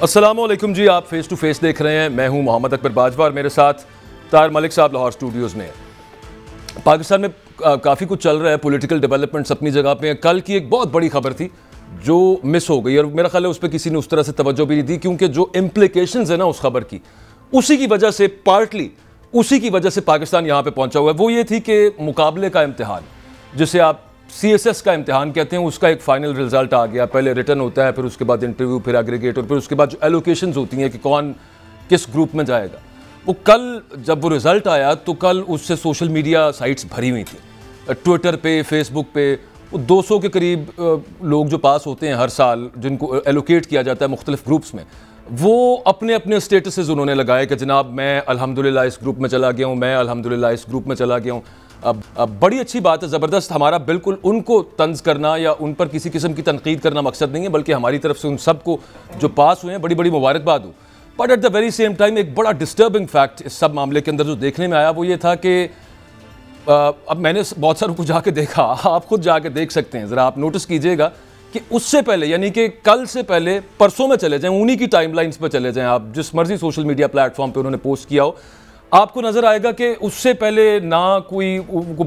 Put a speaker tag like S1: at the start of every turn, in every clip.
S1: السلام علیکم جی، آپ فیس ٹو فیس دیکھ رہے ہیں. میں ہوں محمد اکبر باجوہ اور میرے ساتھ طاہر ملک صاحب لاہور اسٹوڈیوز میں. پاکستان میں کافی کچھ چل رہا ہے، پولیٹیکل ڈیولپمنٹس اپنی جگہ پہ ہیں. کل کی ایک بہت بڑی خبر تھی جو مس ہو گئی اور میرا خیال ہے اس پہ کسی نے اس طرح سے توجہ بھی نہیں دی، کیونکہ جو امپلیکیشنز ہیں نا اس خبر کی، اسی کی وجہ سے پارٹلی اسی کی وجہ سے پاکستان یہاں پہ پہنچا ہوا ہے. وہ یہ تھی کہ مقابلے کا امتحان جسے آپ CSS کا امتحان کہتے ہیں، اس کا ایک فائنل رزلٹ آ گیا. پہلے ریٹن ہوتا ہے، پھر اس کے بعد انٹرویو، پھر ایگریگیٹ، اور پھر اس کے بعد جو ایلوکیشنز ہوتی ہیں کہ کون کس گروپ میں جائے گا. وہ کل جب وہ رزلٹ آیا تو کل اس سے سوشل میڈیا سائٹس بھری ہوئی تھیں. ٹویٹر پہ، فیس بک پہ 200 کے قریب لوگ جو پاس ہوتے ہیں ہر سال، جن کو ایلوکیٹ کیا جاتا ہے مختلف گروپس میں، وہ اپنے اپنے اسٹیٹسز انہوں نے لگائے کہ جناب میں الحمدللہ اس گروپ میں چلا گیا ہوں، میں الحمدللہ اس گروپ میں چلا گیا ہوں. اب بڑی اچھی بات ہے، زبردست. ہمارا بالکل ان کو طنز کرنا یا ان پر کسی قسم کی تنقید کرنا مقصد نہیں ہے، بلکہ ہماری طرف سے ان سب کو جو پاس ہوئے ہیں بڑی بڑی مبارکباد ہو. But at the very same time ایک بڑا ڈسٹربنگ فیکٹ اس سب معاملے کے اندر جو دیکھنے میں آیا وہ یہ تھا کہ اب میں نے بہت ساروں کو جا کے دیکھا، آپ خود جا کے دیکھ سکتے ہیں، ذرا آپ نوٹس کیجئے گا کہ اس سے پہلے، یعنی کہ کل سے پہلے پرسوں میں چلے جائیں، انہی کی ٹائم لائنز پہ چلے جائیں، آپ جس مرضی سوشل میڈیا پلیٹ فارم پہ انہوں نے پوسٹ کیا ہو، آپ کو نظر آئے گا کہ اس سے پہلے نہ کوئی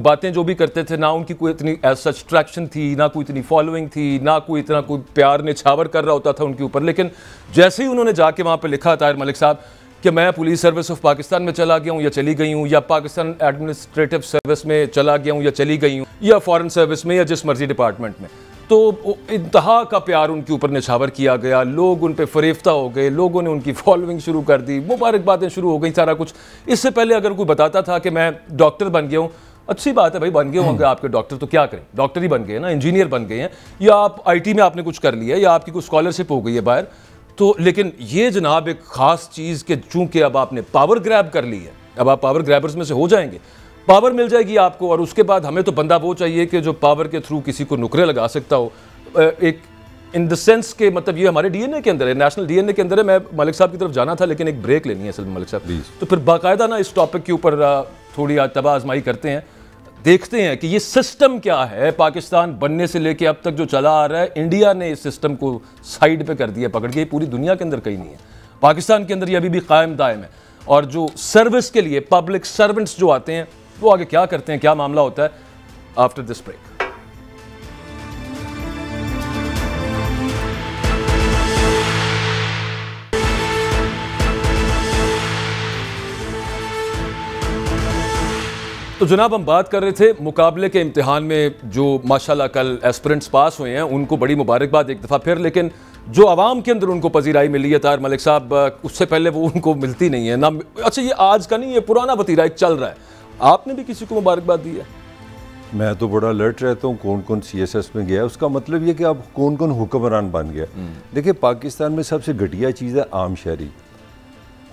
S1: باتیں جو بھی کرتے تھے، نہ ان کی کوئی اتنی ایز سچ ٹریکشن تھی، نہ کوئی اتنی فالوئنگ تھی، نہ کوئی اتنا کوئی پیار نچھاور کر رہا ہوتا تھا ان کے اوپر. لیکن جیسے ہی انہوں نے جا کے وہاں پہ لکھا طاہر ملک صاحب کہ میں پولیس سروس آف پاکستان میں چلا گیا ہوں یا چلی گئی ہوں، یا پاکستان ایڈمنسٹریٹو سروس میں چلا گیا ہوں یا چلی گئی ہوں، یا فارن سروس میں، یا جس مرضی ڈپارٹمنٹ میں، تو انتہا کا پیار ان کے اوپر نچھاور کیا گیا. لوگ ان پہ فریفتہ ہو گئے، لوگوں نے ان کی فالوئنگ شروع کر دی، مبارکبادیں شروع ہو گئیں، سارا کچھ. اس سے پہلے اگر کوئی بتاتا تھا کہ میں ڈاکٹر بن گیا ہوں، اچھی بات ہے بھائی، بن گئے ہوں گے آپ کے ڈاکٹر، تو کیا کریں، ڈاکٹر ہی بن گئے نا، انجینئر بن گئے ہیں، یا آپ IT میں آپ نے کچھ کر لیا ہے، یا آپ کی کوئی اسکالرشپ ہو گئی ہے باہر. تو لیکن یہ جناب ایک خاص چیز کہ چونکہ اب آپ نے پاور گریب کر لی ہے، اب آپ پاور گریبرز میں سے ہو جائیں گے، پاور مل جائے گی آپ کو، اور اس کے بعد ہمیں تو بندہ وہ چاہیے کہ جو پاور کے تھرو کسی کو نکرے لگا سکتا ہو، ایک ان دا سینس کہ مطلب یہ ہمارے DNA کے اندر ہے، نیشنل DNA کے اندر ہے. میں ملک صاحب کی طرف جانا تھا لیکن ایک بریک لینی ہے اصل میں ملک صاحب، تو پھر باقاعدہ نا اس ٹاپک کے اوپر تھوڑی تباہ آزمائی کرتے ہیں، دیکھتے ہیں کہ یہ سسٹم کیا ہے. پاکستان بننے سے لے کے اب تک جو چلا آ رہا ہے، انڈیا نے اس سسٹم کو سائیڈ پہ کر دیا، پکڑ کے. پوری دنیا کے اندر کہیں نہیں ہے، پاکستان کے اندر یہ ابھی بھی قائم دائم ہے. اور جو سروس کے لیے پبلک سرونٹس جو آتے ہیں وہ آگے کیا کرتے ہیں، کیا معاملہ ہوتا ہے، آفٹر دس بریک. تو جناب ہم بات کر رہے تھے مقابلے کے امتحان میں جو ماشاءاللہ کل ایسپرنٹس پاس ہوئے ہیں، ان کو بڑی مبارکباد ایک دفعہ پھر. لیکن جو عوام کے اندر ان کو پذیرائی ملی ہے طاہر ملک صاحب، اس سے پہلے وہ ان کو ملتی نہیں ہے نا. اچھا یہ آج کا نہیں، یہ پرانا وتیرہ ایک چل رہا ہے. آپ نے بھی کسی کو مبارکباد دی ہے؟
S2: میں تو بڑا الرٹ رہتا ہوں کون کون CSS میں گیا. اس کا مطلب یہ کہ اب کون کون حکمران بن گیا. دیکھیں پاکستان میں سب سے گھٹیا چیز ہے عام شہری.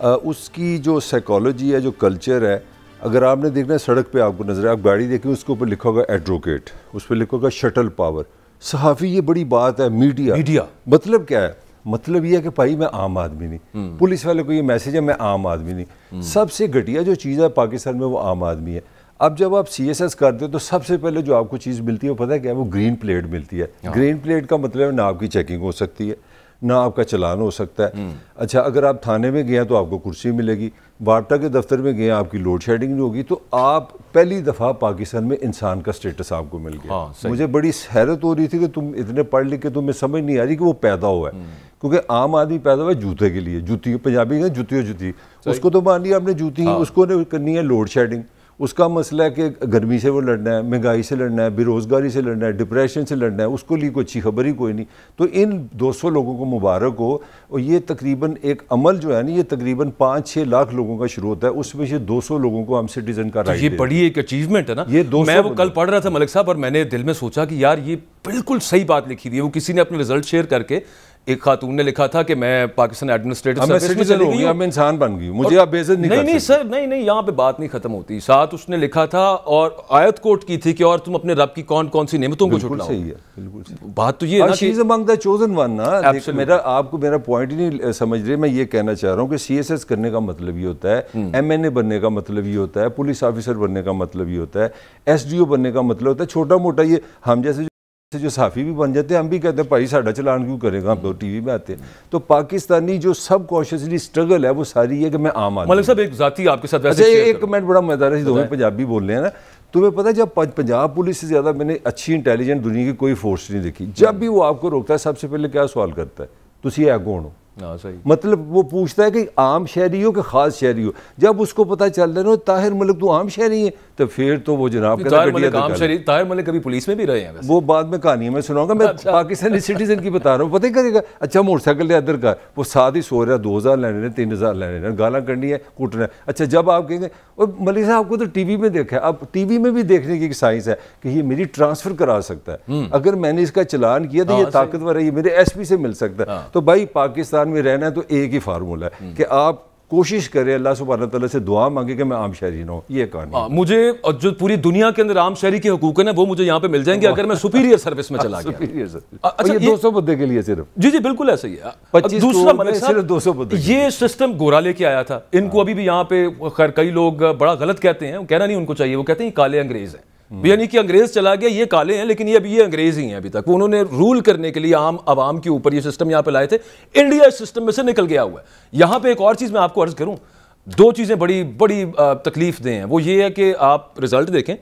S2: اس کی جو سائیکالوجی ہے، جو کلچر ہے، اگر آپ نے دیکھنا ہے سڑک پہ آپ کو نظر ہے، آپ گاڑی دیکھیں اس کے اوپر لکھا ہوگا ایڈوکیٹ، اس پہ لکھا ہوگا شٹل پاور، صحافی. یہ بڑی بات ہے. میڈیا مطلب کیا ہے؟ مطلب یہ ہے کہ بھائی میں عام آدمی نہیں. پولیس والے کو یہ میسیج ہے میں عام آدمی نہیں. سب سے گھٹیا جو چیز ہے پاکستان میں وہ عام آدمی ہے. اب جب آپ CSS کرتے ہو تو سب سے پہلے جو آپ کو چیز ملتی ہے وہ پتہ ہے کیا ہے؟ وہ گرین پلیٹ ملتی ہے. گرین پلیٹ کا مطلب ہے نہ آپ کی چیکنگ ہو سکتی ہے، نہ آپ کا چلان ہو سکتا ہے. اچھا اگر آپ تھانے میں گئے ہیں تو آپ کو کرسی ملے گی، بارٹا کے دفتر میں گئے ہیں آپ کی لوڈ شیڈنگ نہیں ہوگی. تو آپ پہلی دفعہ پاکستان میں انسان کا سٹیٹس آپ کو مل گیا. مجھے بڑی حیرت ہو رہی تھی کہ تم اتنے پڑھ لکھ کے تمہیں سمجھ نہیں آ رہی کہ وہ پیدا ہوا ہے. کیونکہ عام آدمی پیدا ہوا ہے جوتے کے لیے. جوتی پنجابی ہے جوتی، اس کو تو مان لیا آپ نے جوتی ہی، اس کو کرنی ہے لوڈ شیڈنگ. اس کا مسئلہ ہے کہ گرمی سے وہ لڑنا ہے، مہنگائی سے لڑنا ہے، بے روزگاری سے لڑنا ہے، ڈپریشن سے لڑنا ہے. اس کو لیے کوئی اچھی خبر ہی کوئی نہیں. تو ان 200 لوگوں کو مبارک ہو. اور یہ تقریباً ایک عمل جو ہے نا، یہ تقریباً 5-6 لاکھ لوگوں کا شروع ہوتا ہے، اس میں سے 200 لوگوں کو ہم سٹیزن کا رائٹ.
S1: یہ بڑی ایک اچیومنٹ ہے نا. میں وہ کل پڑھ رہا تھا ملک صاحب، اور میں نے دل میں سوچا کہ یار یہ بالکل صحیح بات لکھی ہوئی ہے. وہ کسی نے اپنے رزلٹ شیئر کر کے، ایک خاتون نے لکھا تھا کہ میں پاکستان ایڈمنسٹریٹو سروس میں چلی گئی ہوں،
S2: میں انسان بن گئی ہوں، مجھے آپ بے عزت نہیں کر سکتے.
S1: نہیں سر، نہیں یہاں پہ بات نہیں ختم ہوتی. ساتھ اس نے لکھا تھا اور آیت کوٹ کی تھی کہ اور تم اپنے رب کی کون کون سی نعمتوں کو چھٹلاؤ.
S2: صحیح ہے، بالکل صحیح بات.
S1: تو یہ ہے نا
S2: شی از امنگ دی چوزن ون نا. آپ کو میرا پوائنٹ ہی نہیں سمجھ رہے. میں یہ کہنا چاہ رہا ہوں کہ CSS کرنے کا مطلب یہ ہوتا ہے، MNA بننے کا مطلب یہ ہوتا ہے، پولیس آفیسر بننے کا مطلب یہ ہوتا ہے، SDO بننے کا مطلب ہوتا ہے. چھوٹا موٹا یہ ہم جیسے جو صحافی بھی بن جاتے ہیں ہم بھی کہتے ہیں بھائی ساڈا چلان کیوں کرے گا, ہم تو ٹی وی میں آتے ہیں. تو پاکستانی جو سب کانشیسلی اسٹرگل ہے وہ ساری ہے کہ میں عام آدمی.
S1: ملک صاحب ایک ذاتی آپ کے ساتھ
S2: اچھا ایک کمنٹ بڑا مزیدار ہے, دونوں پنجابی بول رہے ہیں نا, تمہیں پتہ ہے جب پنجاب پولیس سے زیادہ میں نے اچھی انٹیلیجنٹ دنیا کی کوئی فورس نہیں دیکھی. جب بھی وہ آپ کو روکتا ہے سب سے پہلے کیا سوال کرتا ہے, تسی ہے کون ہو. مطلب وہ پوچھتا ہے کہ عام شہری ہو کہ خاص شہری ہو. جب اس کو پتہ چل رہا ہے نا طاہر ملک تو عام شہری ہے تو پھر تو وہ جناب
S1: طاہر ملک کبھی پولیس میں بھی رہے ہیں,
S2: وہ بعد میں کہانی ہے میں سناؤں گا. میں پاکستانی سٹیزن کی بتا رہا ہوں, پتہ ہی کرے گا اچھا موٹر سائیکل لے ادھر کا, وہ ساتھ ہی سو رہا ہے 2000 لینے 3000 لینے, گالاں کرنی ہے کوٹنا ہے. اچھا جب آپ کہیں گے اور ملک صاحب کو تو ٹی وی میں دیکھا ہے, اب ٹی وی میں بھی دیکھنے کی ایک سائنس ہے کہ یہ میری ٹرانسفر کرا سکتا ہے, اگر میں نے اس کا چلان کیا تو یہ طاقتور ہے, یہ میرے ایس پی سے مل سکتا ہے. تو بھائی پاکستان میں رہنا ہے تو ایک ہی فارمولہ ہے کہ آپ کوشش کریں اللہ سبحانہ تعالیٰ سے دعا مانگے کہ میں عام شہری نہ ہوں. یہ کہانی
S1: مجھے جو پوری دنیا کے اندر عام شہری کے حقوق ہیں وہ مجھے یہاں پہ مل جائیں گے اگر میں سپیریئر سروس میں چلا گیا.
S2: یہ 200 بندے کے لیے صرف,
S1: جی جی بالکل ایسا ہی ہے. دوسرا ملک صاحب یہ سسٹم گورا لے کے آیا تھا, ان کو ابھی بھی یہاں پہ خیر کئی لوگ بڑا غلط کہتے ہیں, کہنا نہیں ان کو چاہیے, وہ کہتے ہیں یہ کالے انگریز ہیں, یعنی کہ انگریز چلا گیا یہ کالے ہیں لیکن یہ ابھی یہ انگریز ہی ہیں ابھی تک. انہوں نے رول کرنے کے لیے عام عوام کے اوپر یہ سسٹم یہاں پہ لائے تھے. انڈیا اس سسٹم میں سے نکل گیا ہوا ہے. یہاں پہ ایک اور چیز میں آپ کو عرض کروں, دو چیزیں بڑی بڑی تکلیف دہ ہیں. وہ یہ ہے کہ آپ رزلٹ دیکھیں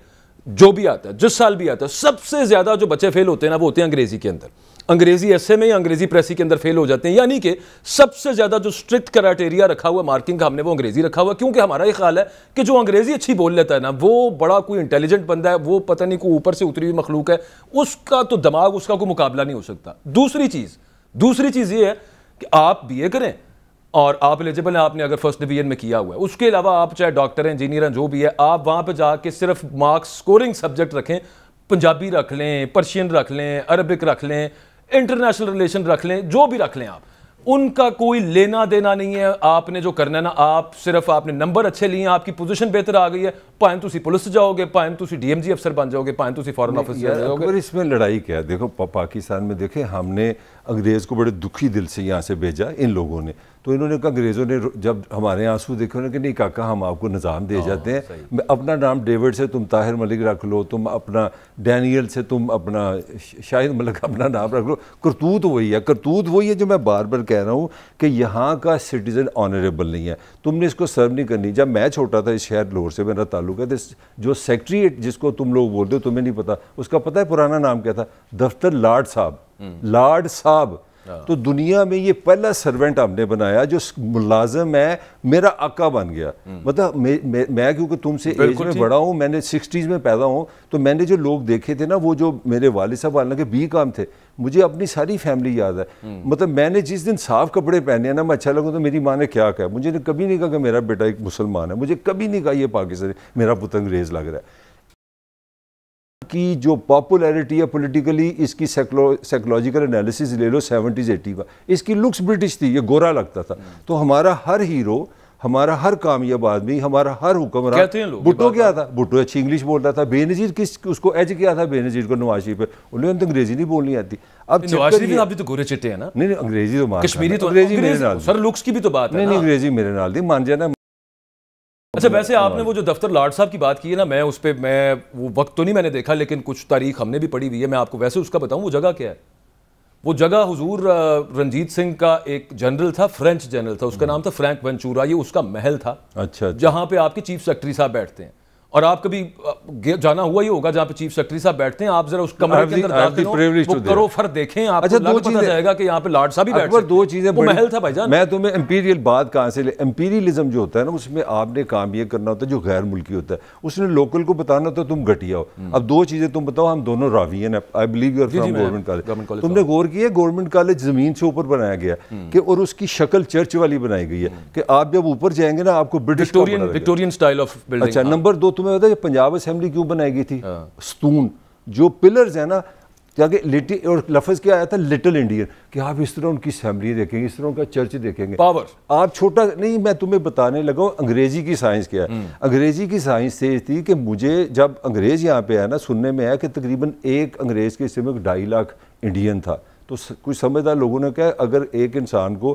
S1: جو بھی آتا ہے, جس سال بھی آتا ہے, سب سے زیادہ جو بچے فیل ہوتے ہیں نا وہ ہوتے ہیں انگریزی کے اندر, انگریزی ایسے میں یا انگریزی پریسی کے اندر فیل ہو جاتے ہیں. یعنی کہ سب سے زیادہ جو اسٹرکٹ کرائٹیریا رکھا ہوا مارکنگ کا ہم نے وہ انگریزی رکھا ہوا, کیونکہ ہمارا یہ خیال ہے کہ جو انگریزی اچھی بول لیتا ہے نا وہ بڑا کوئی انٹیلیجنٹ بندہ ہے, وہ پتہ نہیں کوئی اوپر سے اتری ہوئی مخلوق ہے, اس کا تو دماغ اس کا کوئی مقابلہ نہیں ہو سکتا. دوسری چیز یہ ہے کہ آپ بی اے کریں اور آپ ایلیجبل ہیں, آپ نے اگر فرسٹ ڈویژن میں کیا ہوا ہے, اس کے علاوہ آپ چاہے ڈاکٹر ہیں انجینئر ہیں جو بھی ہے, آپ وہاں پہ جا کے صرف مارکس سکورنگ سبجیکٹ رکھیں, پنجابی رکھ لیں, پرشین رکھ لیں, عربک رکھ لیں, انٹرنیشنل ریلیشن رکھ لیں, جو بھی رکھ لیں آپ, ان کا کوئی لینا دینا نہیں ہے. آپ نے جو کرنا ہے نا, آپ صرف آپ نے نمبر اچھے لیے ہیں, آپ کی پوزیشن بہتر آ گئی ہے, پائیں تسی پولیس جاؤ گے, پائیں تسی ڈی ایم جی افسر بن جاؤ گے, پائیں تسی فارن آفیسر جاؤ گے.
S2: اس میں لڑائی کیا ہے دیکھو, پاکستان میں دیکھیں ہم نے انگریز کو بڑے دکھی دل سے یہاں سے بھیجا ان لوگوں نے, تو انہوں نے کہا انگریزوں نے جب ہمارے آنسو دیکھے انہوں نے کہ نہیں کاکا ہم آپ کو نظام دے جاتے ہیں, اپنا نام ڈیوڈ سے تم طاہر ملک رکھ لو, تم اپنا ڈینیل سے تم اپنا شاہد ملک اپنا نام رکھ لو. کرتوت وہی ہے جو میں بار بار کہہ رہا ہوں کہ یہاں کا سٹیزن آنریبل نہیں ہے, تم نے اس کو سرو نہیں کرنی. جب میں چھوٹا تھا اس شہر لاہور سے میرا تعلق ہے, جو سیکٹریٹ جس کو تم لوگ بولتے ہو تمہیں نہیں پتا, اس کا پتہ ہے پرانا نام کیا تھا, دفتر لاڈ صاحب. تو دنیا میں یہ پہلا سرونٹ ہم نے بنایا جو ملازم ہے, میرا آقا بن گیا. مطلب میں کیونکہ تم سے ایج میں بڑا ہوں, میں نے 60s میں پیدا ہوں, تو میں نے جو لوگ دیکھے تھے نا وہ جو میرے والد صاحب حالانکہ بی کام تھے, مجھے اپنی ساری فیملی یاد ہے. مطلب میں نے جس دن صاف کپڑے پہنے ہیں نا میں اچھا لگوں تو میری ماں نے کیا کہا, مجھے نے کبھی نہیں کہا کہ میرا بیٹا ایک مسلمان ہے, مجھے کبھی نہیں کہا یہ پاکستانی میرا پتر انگریز لگ رہا ہے. کی جو پاپولیرٹی ہے پولیٹیکلی, اس کی سائیکولوجیکل انالیسس لے لو 70s 80s کا, اس کی لکس برٹش تھی, یہ گورا لگتا تھا. تو ہمارا ہر ہیرو, ہمارا ہر کامیاب آدمی, ہمارا ہر حکمران, بھٹو کیا تھا, بھٹو اچھی انگلش بولتا تھا. بے نظیر اس کو ایج کیا تھا, بے نظیر کو نواز شریف پہ, انہیں تو انگریزی نہیں بولنی آتی. اب
S1: نواز شریف ابھی تو گورے چٹے ہیں نا,
S2: نہیں انگریزی تو
S1: کشمیری تو
S2: انگریزی میرے نال,
S1: سر لکس کی بھی تو بات ہے,
S2: نہیں انگریزی میرے نال دی مان جانا.
S1: اچھا ویسے آپ نے وہ جو دفتر لاڈ صاحب کی بات کی ہے نا, میں اس پہ میں وہ وقت تو نہیں میں نے دیکھا لیکن کچھ تاریخ ہم نے بھی پڑھی ہوئی ہے, میں آپ کو ویسے اس کا بتاؤں وہ جگہ کیا ہے. وہ جگہ حضور رنجیت سنگھ کا ایک جنرل تھا, فرینچ جنرل تھا, اس کا نام تھا فرینک وینچورا, یہ اس کا محل تھا. اچھا جہاں پہ آپ کے چیف سیکرٹری صاحب بیٹھتے ہیں, اور آپ کبھی جانا ہوا ہی ہوگا جہاں پہ چیف سیکرٹری صاحب بیٹھتے ہیں, آپ ذرا اس کمرے کے اندر داخل ہو, وہ کرو فر دیکھیں, آپ کو پتہ جائے گا کہ یہاں پہ لاڈ صاحب ہی بیٹھتے ہیں.
S2: دو چیزیں
S1: وہ محل تھا بھائی جان.
S2: میں تمہیں امپیریل بات کہاں سے امپیریلزم جو ہوتا ہے نا, اس میں آپ نے کام یہ کرنا ہوتا ہے جو غیر ملکی ہوتا ہے, اس نے لوکل کو بتانا ہوتا ہے تم گھٹیا ہو. اب دو چیزیں تم بتاؤ, ہم دونوں راویین ہیں, I believe you are from government college. تم نے غور کیا ہے گورنمنٹ کالج زمین سے اوپر بنایا گیا کہ, اور اس کی شکل چرچ والی بنائی گئی ہے کہ آپ جب اوپر جائیں گے نا آپ کو British
S1: Victorian style of building.
S2: اچھا نمبر 2 تمہیں پتا ہے پنجاب اسمبلی کیوں بنائی گئی تھی, ستون جو پلرز ہیں نا, اور لفظ کیا آیا تھا لٹل انڈین, کہ آپ اس طرح ان کی اسمبلی دیکھیں گے, اس طرح ان کا چرچ دیکھیں گے,
S1: پاور
S2: آپ چھوٹا نہیں. میں تمہیں بتانے لگا ہوں انگریزی کی سائنس کیا ہے. انگریزی کی سائنس تیز تھی کہ مجھے جب انگریز یہاں پہ آیا نا, سننے میں آیا کہ تقریباً ایک انگریز کے حصے میں 2.5 لاکھ انڈین تھا. تو کچھ سمجھدار لوگوں نے کہا اگر ایک انسان کو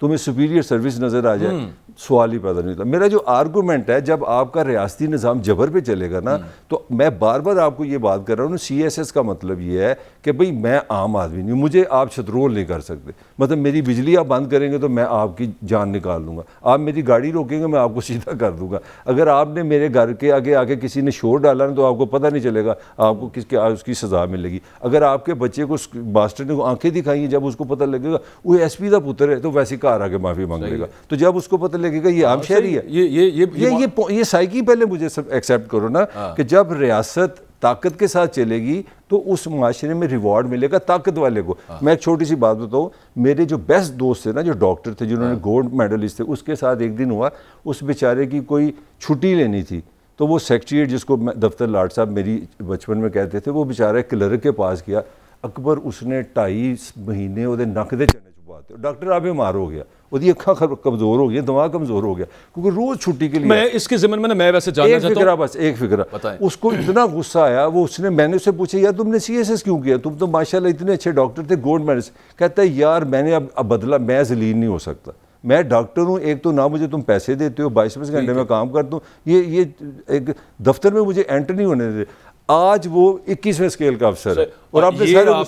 S2: تمہیں سپیریئر سروس نظر آ جائے, سوال ہی پیدا نہیں ہوتا. میرا جو آرگومنٹ ہے, جب آپ کا ریاستی نظام جبر پہ چلے گا نا, تو میں بار بار آپ کو یہ بات کر رہا ہوں, سی ایس ایس کا مطلب یہ ہے کہ بھئی میں عام آدمی نہیں ہوں, مجھے آپ شترول نہیں کر سکتے. مطلب میری بجلی آپ بند کریں گے تو میں آپ کی جان نکال دوں گا, آپ میری گاڑی روکیں گے میں آپ کو سیدھا کر دوں گا. اگر آپ نے میرے گھر کے آگے آ کے کسی نے شور ڈالا نا تو آپ کو پتہ نہیں چلے گا, آپ کو اس کی سزا ملے گی. اگر آپ کے بچے کو ماسٹر نے آنکھیں دکھائی ہیں, جب اس کو پتہ لگے گا وہ ایس پی کا پتر ہے تو ویسے کار آگے معافی مانگ لے گا. تو جب اس کو پتہ لگے گا یہ عام شہری ہے, یہ سائیکی پہلے مجھے ایکسیپٹ کرو نا, کہ جب ریاست طاقت کے ساتھ چلے گی تو اس معاشرے میں ریوارڈ ملے گا طاقت والے کو. میں ایک چھوٹی سی بات بتاؤں, میرے جو بیسٹ دوست تھے نا, جو ڈاکٹر تھے, جنہوں نے گولڈ میڈلسٹ تھے, اس کے ساتھ ایک دن ہوا, اس بیچارے کی کوئی چھٹی لینی تھی, تو وہ سیکریٹریٹ جس کو دفتر لاٹ صاحب میری بچپن میں کہتے تھے, وہ بیچارہ کلرک کے پاس گیا. اکبر اس نے 2.5 مہینے وہ نک دے چنے چباتے, ڈاکٹر آپ بیمار ہو گیا, وہ اکھاں کمزور ہو گیا, دماغ کمزور ہو گیا, کیونکہ روز چھٹی کے لیے. میں اس کے ضمن میں میں ویسے جاننا چاہتا ہوں, بس ایک فکرہ, اس کو اتنا غصہ آیا, میں نے اس سے پوچھا یار تم نے سی ایس ایس کیوں کیا, تم تو ماشاءاللہ اتنے اچھے ڈاکٹر تھے, گولڈ میڈلسٹ. کہتا ہے یار میں نے اب بدلا, میں ذلیل نہیں ہو سکتا, میں ڈاکٹر ہوں, ایک تو نہ مجھے تم پیسے دیتے ہو, 22 گھنٹے میں کام کرتا ہوں, یہ ایک دفتر میں مجھے انٹر نہیں ہونے دیتے. آج وہ 21ویں اسکیل کا افسر ہے. اور آپ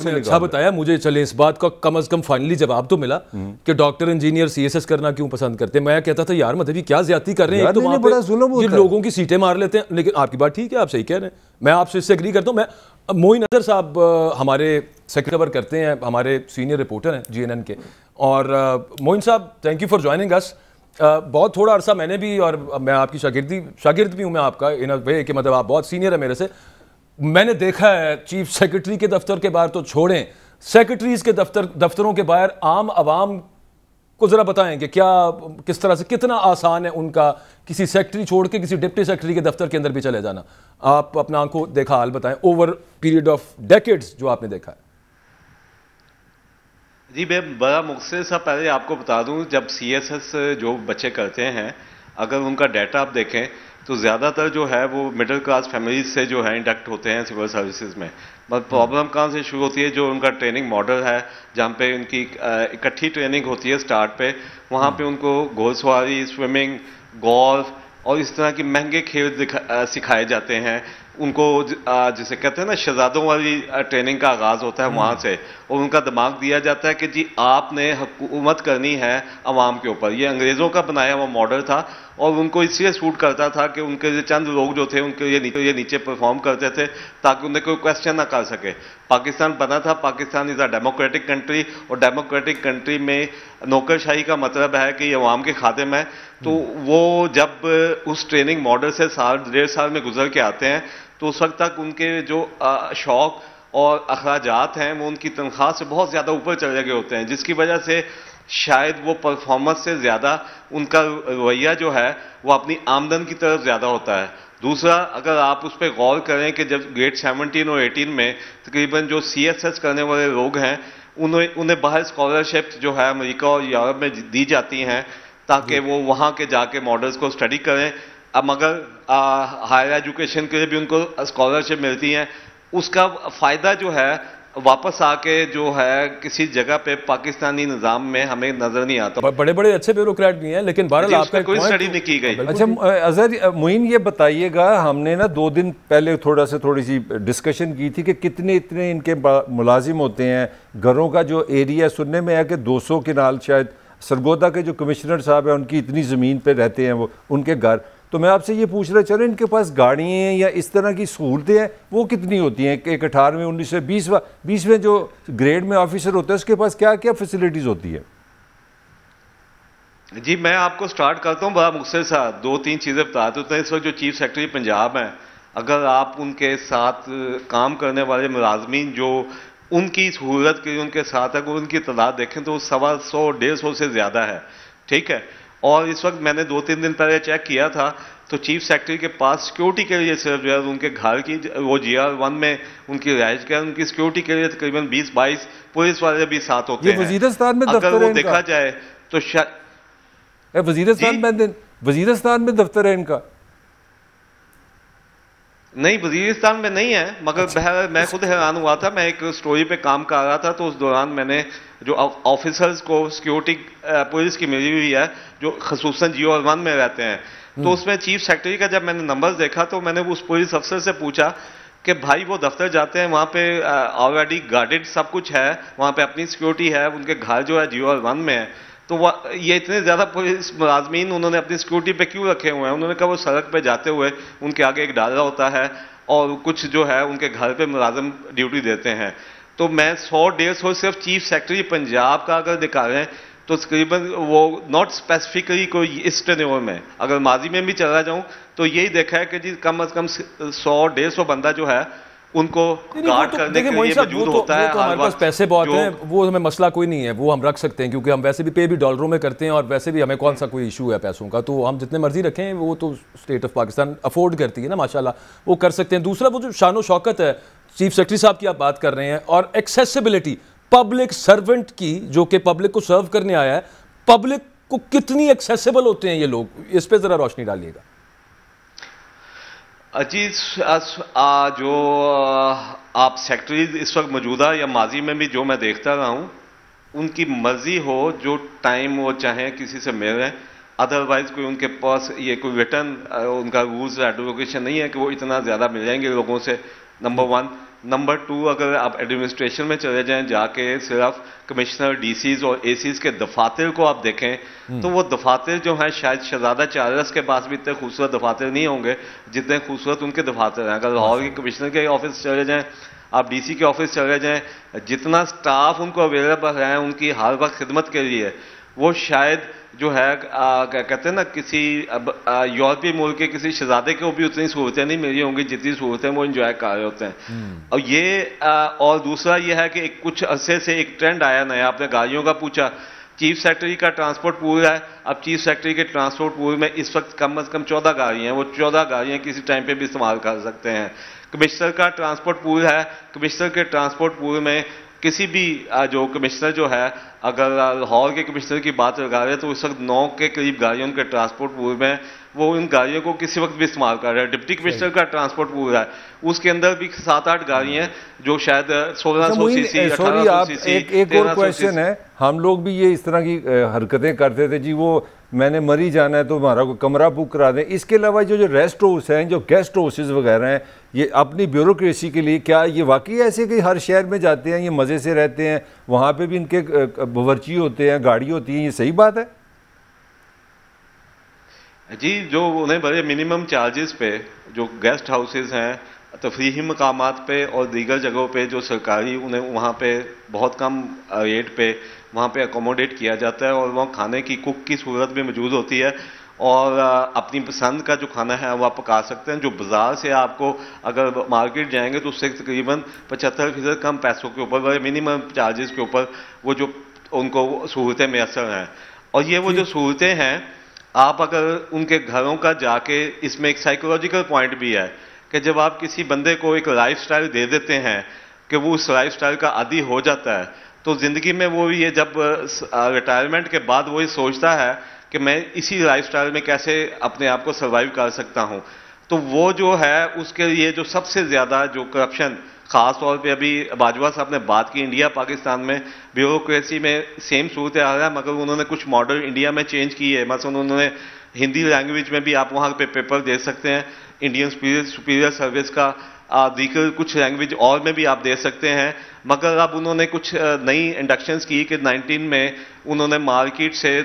S2: نے
S1: اچھا بتایا مجھے, چلے اس بات کا کم از کم فائنلی جواب تو ملا کہ ڈاکٹر انجینئر سی ایس ایس کرنا کیوں پسند کرتے ہیں. میں کہتا تھا یار مطلب کیا زیادتی کر رہے ہیں, ایک تو وہاں پہ یہ لوگوں کی سیٹیں مار لیتے ہیں. لیکن آپ کی بات ٹھیک ہے, آپ صحیح کہہ رہے ہیں, میں آپ سے اس سے ایگری کرتا ہوں. میں معین اظہر صاحب ہمارے سیکرٹری کور کرتے ہیں, ہمارے سینئر رپورٹر ہیں جی این این کے, اور معین صاحب تھینک یو فار جوائننگ اس. بہت تھوڑا عرصہ میں نے بھی, اور میں آپ کی شاگرد بھی ہوں میں آپ کا, ان اے وے کہ مطلب آپ بہت سینئر ہیں میرے سے. میں نے دیکھا ہے چیف سیکرٹری کے دفتر کے باہر تو چھوڑیں, سیکرٹریز کے دفتروں کے باہر عام عوام کو ذرا بتائیں کہ کیا کس طرح سے کتنا آسان ہے ان کا کسی سیکرٹری چھوڑ کے کسی ڈپٹی سیکرٹری کے دفتر کے اندر بھی چلے جانا. آپ اپنا آنکھوں دیکھا حال بتائیں اوور پیریڈ آف ڈیکیڈز جو آپ نے دیکھا ہے.
S3: جی میں بڑا مختصر سا پہلے آپ کو بتا دوں, جب سی ایس ایس جو بچے کرتے ہیں اگر ان کا ڈیٹا آپ دیکھیں تو زیادہ تر جو ہے وہ مڈل کلاس فیملیز سے جو ہے انڈکٹ ہوتے ہیں سول سروسز میں. بس پرابلم کہاں سے شروع ہوتی ہے, جو ان کا ٹریننگ ماڈل ہے جہاں پہ ان کی اکٹھی ٹریننگ ہوتی ہے اسٹارٹ پہ, وہاں پہ ان کو گھوڑ سواری, سوئمنگ, گولف اور اس طرح کے مہنگے کھیل سکھائے جاتے ہیں. ان کو جسے کہتے ہیں نا شہزادوں والی ٹریننگ کا آغاز ہوتا ہے وہاں سے, اور ان کا دماغ دیا جاتا ہے کہ جی آپ نے حکومت کرنی ہے عوام کے اوپر. یہ انگریزوں کا بنایا ہوا ماڈل تھا, اور ان کو اس لیے سوٹ کرتا تھا کہ ان کے چند لوگ جو تھے ان کے یہ نیچے پرفارم کرتے تھے تاکہ انہیں کوئی کویسچن نہ کر سکے. پاکستان بنا تھا, پاکستان از اے ڈیموکریٹک کنٹری, اور ڈیموکریٹک کنٹری میں نوکرشاہی کا مطلب ہے کہ یہ عوام کے خادم ہے. تو وہ جب اس ٹریننگ ماڈل سے 1.5 سال میں گزر کے آتے ہیں تو اس وقت تک ان کے جو شوق اور اخراجات ہیں وہ ان کی تنخواہ سے بہت زیادہ اوپر چلے گئے ہوتے ہیں, جس کی وجہ سے شاید وہ پرفارمنس سے زیادہ ان کا رویہ جو ہے وہ اپنی آمدن کی طرف زیادہ ہوتا ہے. دوسرا, اگر آپ اس پہ غور کریں کہ جب گریڈ 17 اور 18 میں تقریباً جو سی ایس ایس کرنے والے لوگ ہیں انہیں باہر اسکالرشپ جو ہے امریکہ اور یورپ میں دی جاتی ہیں تاکہ وہ وہاں کے جا کے ماڈلس کو اسٹڈی کریں. اب مگر ہائر ایجوکیشن کے لیے بھی ان کو اسکالرشپ ملتی ہیں, اس کا فائدہ جو ہے واپس آ کے جو ہے کسی جگہ پہ پاکستانی نظام میں ہمیں نظر نہیں آتا.
S1: بڑے بڑے اچھے بیوروکریٹ بھی ہیں, لیکن بہرحال آپ کا
S3: کوئی اسٹڈی نہیں کی گئی.
S2: اچھا اظہر, معین یہ بتائیے گا, ہم نے نا 2 دن پہلے تھوڑی سی ڈسکشن کی تھی کہ اتنے ان کے ملازم ہوتے ہیں, گھروں کا جو ایریا سننے میں ہے کہ 200 کنال شاید سرگودا کے جو کمشنر صاحب ہیں ان کی اتنی زمین پہ رہتے ہیں وہ ان کے گھر. تو میں آپ سے یہ پوچھ رہا چلو ان کے پاس گاڑیاں ہیں یا اس طرح کی سہولتیں ہیں وہ کتنی ہوتی ہیں؟ ایک 18ویں 19ویں 20ویں جو گریڈ میں آفیسر ہوتا ہے اس کے پاس کیا کیا فیسلٹیز ہوتی ہے؟
S3: جی میں آپ کو سٹارٹ کرتا ہوں بڑا مختصر سا 2-3 چیزیں بتا دیتا ہوں. اس وقت جو چیف سیکرٹری پنجاب ہیں, اگر آپ ان کے ساتھ کام کرنے والے ملازمین جو ان کی سہولت کے لیے ان کے ساتھ اگر ان کی تعداد دیکھیں تو 100-150 سے زیادہ ہے. ٹھیک ہے, اور اس وقت میں نے 2-3 دن پہلے چیک کیا تھا تو چیف سیکرٹری کے پاس سیکیورٹی کے لیے صرف جو ہے ان کے گھر کی وہ GR1 میں ان کی رہائش کے ان کی سیکیورٹی کے لیے تقریباً 20-22 پولیس والے بھی ساتھ ہوتے ہیں.
S2: وزیرستان میں
S3: اگر وہ دیکھا جائے تو
S2: وزیرستان میں دفتر ہے ان کا.
S3: نہیں وزیرستان میں نہیں ہے، مگر بہر میں خود حیران ہوا تھا. میں ایک سٹوری پہ کام کر رہا تھا تو اس دوران میں نے جو آفیسرز کو سیکیورٹی پولیس کی ملی ہوئی ہے جو خصوصاً جیو اور 1 میں رہتے ہیں، تو اس میں چیف سیکرٹری کا جب میں نے نمبر دیکھا تو میں نے اس پولیس افسر سے پوچھا کہ بھائی وہ دفتر جاتے ہیں وہاں پہ آلریڈی گارڈڈ سب کچھ ہے، وہاں پہ اپنی سیکیورٹی ہے، ان کے گھر جو ہے جیو اور 1 میں ہے، تو یہ اتنے زیادہ پولیس ملازمین انہوں نے اپنی سیکیورٹی پہ کیوں رکھے ہوئے ہیں؟ انہوں نے کہا وہ سڑک پہ جاتے ہوئے ان کے آگے ایک ڈالا ہوتا ہے اور کچھ جو ہے ان کے گھر پہ ملازم ڈیوٹی دیتے ہیں. تو میں 100-150 صرف چیف سیکرٹری پنجاب کا اگر دکھا رہے ہیں تو تقریباً وہ ناٹ اسپیسیفکلی کوئی اس ٹینیور میں، اگر ماضی میں بھی چلا جاؤں تو یہی دیکھا ہے کہ جی کم از کم 100-150 بندہ جو ہے ان کو گارڈ کرنے کے لیے موجود ہوتا ہے.
S1: ہمارے پاس پیسے بہت ہیں، وہ ہمیں مسئلہ کوئی نہیں ہے، وہ ہم رکھ سکتے ہیں کیونکہ ہم ویسے بھی پے بھی ڈالروں میں کرتے ہیں اور ویسے بھی ہمیں کون سا کوئی ایشو ہے پیسوں کا، تو ہم جتنے مرضی رکھیں وہ تو اسٹیٹ آف پاکستان افورڈ کرتی ہے نا ماشاءاللہ، وہ کر سکتے ہیں. دوسرا وہ جو شان و شوکت ہے چیف سیکرٹری صاحب کی آپ بات کر رہے ہیں، اور ایکسیسیبلٹی پبلک سرونٹ کی جو کہ پبلک کو سرو کرنے آیا ہے، پبلک کو کتنی ایکسیسیبل ہوتے ہیں یہ لوگ، اس پہ ذرا روشنی ڈالیے گا.
S3: جی جو آپ سیکرٹری اس وقت موجودہ یا ماضی میں بھی جو میں دیکھتا رہا ہوں، ان کی مرضی ہو جو ٹائم وہ چاہیں کسی سے مل رہے ہیں، ادروائز کوئی ان کے پاس یہ کوئی ریٹرن ان کا رولز ایڈوکیشن نہیں ہے کہ وہ اتنا زیادہ مل جائیں گے لوگوں سے. نمبر 1. نمبر 2، اگر آپ ایڈمنسٹریشن میں چلے جائیں جا کے صرف کمشنر ڈی سیز اور اے سیز کے دفاتر کو آپ دیکھیں تو وہ دفاتر جو ہیں شاید شہزادہ چارلس کے پاس بھی اتنے خوبصورت دفاتر نہیں ہوں گے جتنے خوبصورت ان کے دفاتر ہیں. اگر لاہور کے کمشنر کے آفس چلے جائیں، آپ ڈی سی کے آفس چلے جائیں، جتنا سٹاف ان کو اویلیبل ہے ان کی ہر وقت خدمت کے لیے، وہ شاید جو ہے کہتے ہیں نا کسی یورپی ملک کے کسی شہزادے کو بھی اتنی سہولتیں نہیں ملی ہوں گی جتنی سہولتیں وہ انجوائے کر رہے ہوتے ہیں. اور یہ اور دوسرا یہ ہے کہ کچھ عرصے سے ایک ٹرینڈ آیا نیا، آپ نے گاڑیوں کا پوچھا، چیف سیکرٹری کا ٹرانسپورٹ پول ہے. اب چیف سیکرٹری کے ٹرانسپورٹ پول میں اس وقت کم از کم 14 گاڑیاں ہیں، وہ 14 گاڑیاں کسی ٹائم پہ بھی استعمال کر سکتے ہیں. کمشنر کا ٹرانسپورٹ پول ہے، کمشنر کے ٹرانسپورٹ پول میں کسی بھی جو کمشنر جو ہے، اگر لاہور کے کمشنر کی بات لگا رہے ہیں تو اس وقت 9 کے قریب گاڑیوں کے ٹرانسپورٹ پول میں وہ ان گاڑیوں کو کسی وقت بھی استعمال کر رہے ہیں. ڈپٹی کمشنر کا ٹرانسپورٹ پول ہے، اس کے اندر بھی 7-8 گاڑیاں ہیں جو شاید 1600 سی سی 1800 سی سی.
S2: ایک اور کویشچن ہے، ہم لوگ بھی یہ اس طرح کی حرکتیں کرتے تھے جی، وہ میں نے مری جانا ہے تو ہمارا کوئی کمرہ بک کرا دیں. اس کے علاوہ جو ریسٹ ہاؤس ہیں، جو گیسٹ ہاؤسز وغیرہ ہیں، یہ اپنی بیوروکریسی کے لیے کیا یہ واقعی ایسے کہ ہر شہر میں جاتے ہیں یہ مزے سے رہتے ہیں، وہاں پہ بھی ان کے باورچی ہوتے ہیں، گاڑی ہوتی ہیں، یہ صحیح بات ہے؟
S3: جی جو انہیں بڑے منیمم چارجز پہ جو گیسٹ ہاؤسز ہیں تفریحی مقامات پہ اور دیگر جگہوں پہ جو سرکاری انہیں وہاں پہ بہت کم ریٹ پہ وہاں پہ اکوموڈیٹ کیا جاتا ہے، اور وہاں کھانے کی کوک کی صورت بھی موجود ہوتی ہے، اور اپنی پسند کا جو کھانا ہے وہ آپ پکا سکتے ہیں. جو بازار سے آپ کو اگر مارکیٹ جائیں گے تو اس سے تقریباً 75% کم پیسوں کے اوپر بڑے منیمم چارجز کے اوپر وہ جو ان کو سہولتیں میسر ہیں. اور یہ وہ جو سہولتیں ہیں آپ اگر ان کے گھروں کا جا کے، اس میں ایک سائیکولوجیکل پوائنٹ بھی ہے کہ جب آپ کسی بندے کو ایک لائف سٹائل دے دیتے ہیں کہ وہ اس لائف سٹائل کا عادی ہو جاتا ہے، تو زندگی میں وہ یہ جب ریٹائرمنٹ کے بعد وہ یہ سوچتا ہے کہ میں اسی لائف سٹائل میں کیسے اپنے آپ کو سروائیو کر سکتا ہوں. تو وہ جو ہے اس کے لیے جو سب سے زیادہ جو کرپشن، خاص طور پہ ابھی باجوہ صاحب نے بات کی انڈیا پاکستان میں بیوروکریسی میں سیم صورت حال ہے، مگر انہوں نے کچھ ماڈل انڈیا میں چینج کی ہے. مثلا انہوں نے ہندی لینگویج میں بھی آپ وہاں پہ پیپر دے سکتے ہیں، انڈین سپیریئر سروس کا، دیگر کچھ لینگویج اور میں بھی آپ دے سکتے ہیں. مگر اب انہوں نے کچھ نئی انڈکشنز کی کہ 19 میں انہوں نے مارکیٹ سے